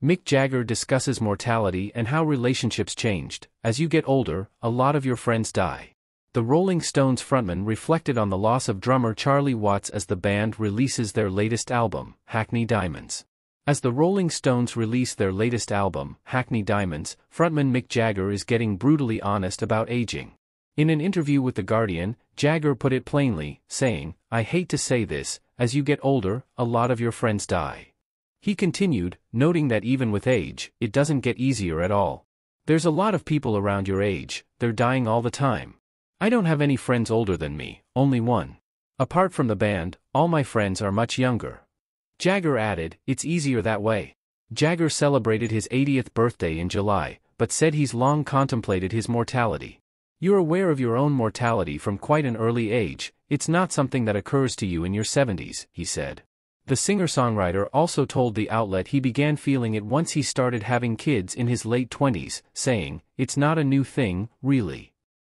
Mick Jagger discusses mortality and how relationships changed. As you get older, a lot of your friends die. The Rolling Stones frontman reflected on the loss of drummer Charlie Watts as the band releases their latest album, Hackney Diamonds. As the Rolling Stones release their latest album, Hackney Diamonds, frontman Mick Jagger is getting brutally honest about aging. In an interview with The Guardian, Jagger put it plainly, saying, "I hate to say this, as you get older, a lot of your friends die." He continued, noting that even with age, it doesn't get easier at all. "There's a lot of people around your age, they're dying all the time. I don't have any friends older than me, only one. Apart from the band, all my friends are much younger." Jagger added, "It's easier that way." Jagger celebrated his 80th birthday in July, but said he's long contemplated his mortality. "You're aware of your own mortality from quite an early age, it's not something that occurs to you in your 70s, he said. The singer-songwriter also told the outlet he began feeling it once he started having kids in his late 20s, saying, "It's not a new thing, really."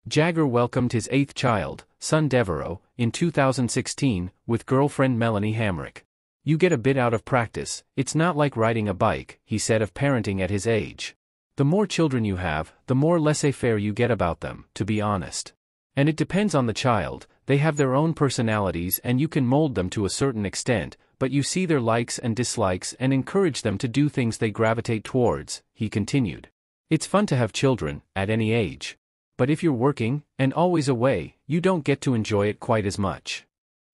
Jagger welcomed his 8th child, son Devereaux, in 2016, with girlfriend Melanie Hamrick. "You get a bit out of practice, it's not like riding a bike," he said of parenting at his age. "The more children you have, the more laissez-faire you get about them, to be honest. And it depends on the child, they have their own personalities and you can mold them to a certain extent, but you see their likes and dislikes and encourage them to do things they gravitate towards," he continued. "It's fun to have children, at any age. But if you're working, and always away, you don't get to enjoy it quite as much."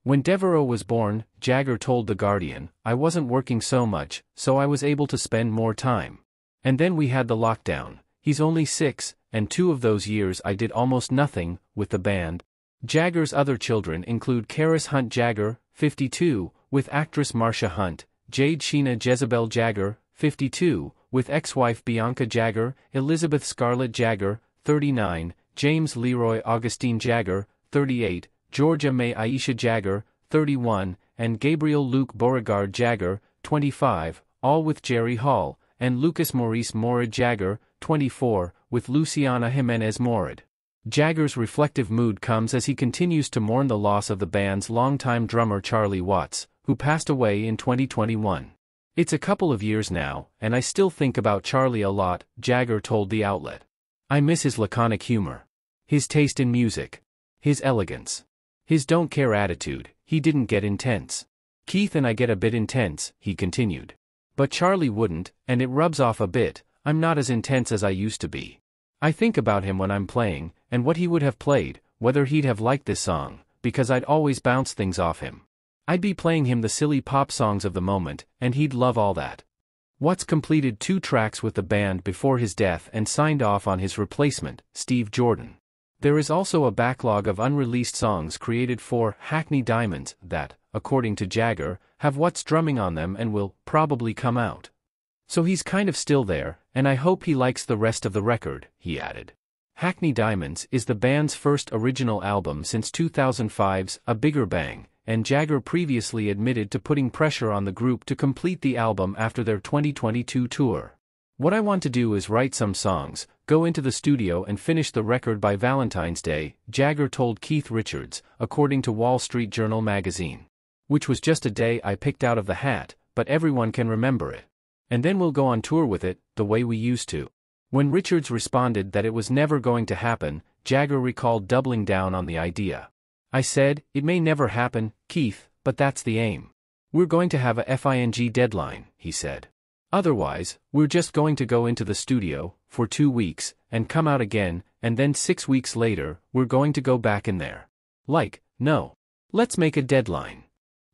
When Devereaux was born, Jagger told The Guardian, "I wasn't working so much, so I was able to spend more time. And then we had the lockdown. He's only 6, and 2 of those years I did almost nothing, with the band." Jagger's other children include Karis Hunt Jagger, 52, with actress Marcia Hunt, Jade Sheena Jezebel Jagger, 52, with ex-wife Bianca Jagger, Elizabeth Scarlett Jagger, 39, James Leroy Augustine Jagger, 38, Georgia May Aisha Jagger, 31, and Gabriel Luke Beauregard Jagger, 25, all with Jerry Hall, and Lucas Maurice Morid Jagger, 24, with Luciana Jimenez Morid. Jagger's reflective mood comes as he continues to mourn the loss of the band's longtime drummer Charlie Watts, who passed away in 2021. "It's a couple of years now, and I still think about Charlie a lot," Jagger told the outlet. "I miss his laconic humor. His taste in music. His elegance. His don't-care attitude. He didn't get intense. Keith and I get a bit intense," he continued. "But Charlie wouldn't, and it rubs off a bit. I'm not as intense as I used to be. I think about him when I'm playing, and what he would have played, whether he'd have liked this song, because I'd always bounce things off him. I'd be playing him the silly pop songs of the moment, and he'd love all that." Watts completed 2 tracks with the band before his death and signed off on his replacement, Steve Jordan. There is also a backlog of unreleased songs created for Hackney Diamonds that, according to Jagger, have Watts drumming on them and will probably come out. "So he's kind of still there, and I hope he likes the rest of the record," he added. Hackney Diamonds is the band's first original album since 2005's A Bigger Bang, and Jagger previously admitted to putting pressure on the group to complete the album after their 2022 tour. "What I want to do is write some songs, go into the studio and finish the record by Valentine's Day," Jagger told Keith Richards, according to Wall Street Journal magazine. "Which was just a day I picked out of the hat, but everyone can remember it. And then we'll go on tour with it, the way we used to." When Richards responded that it was never going to happen, Jagger recalled doubling down on the idea. "I said, it may never happen, Keith, but that's the aim. We're going to have a FING deadline," he said. "Otherwise, we're just going to go into the studio, for 2 weeks, and come out again, and then 6 weeks later, we're going to go back in there. No. Let's make a deadline."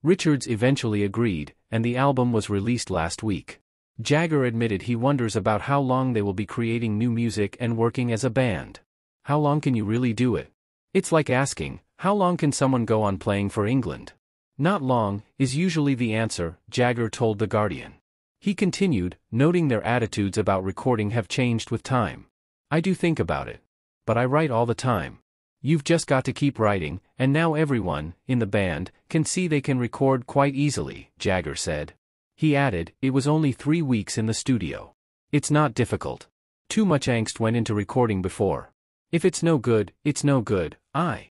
Richards eventually agreed, and the album was released last week. Jagger admitted he wonders about how long they will be creating new music and working as a band. "How long can you really do it? It's like asking, how long can someone go on playing for England? Not long, is usually the answer," Jagger told The Guardian. He continued, noting their attitudes about recording have changed with time. "I do think about it. But I write all the time. You've just got to keep writing, and now everyone, in the band, can see they can record quite easily," Jagger said. He added, "It was only 3 weeks in the studio. It's not difficult. Too much angst went into recording before. If it's no good, it's no good.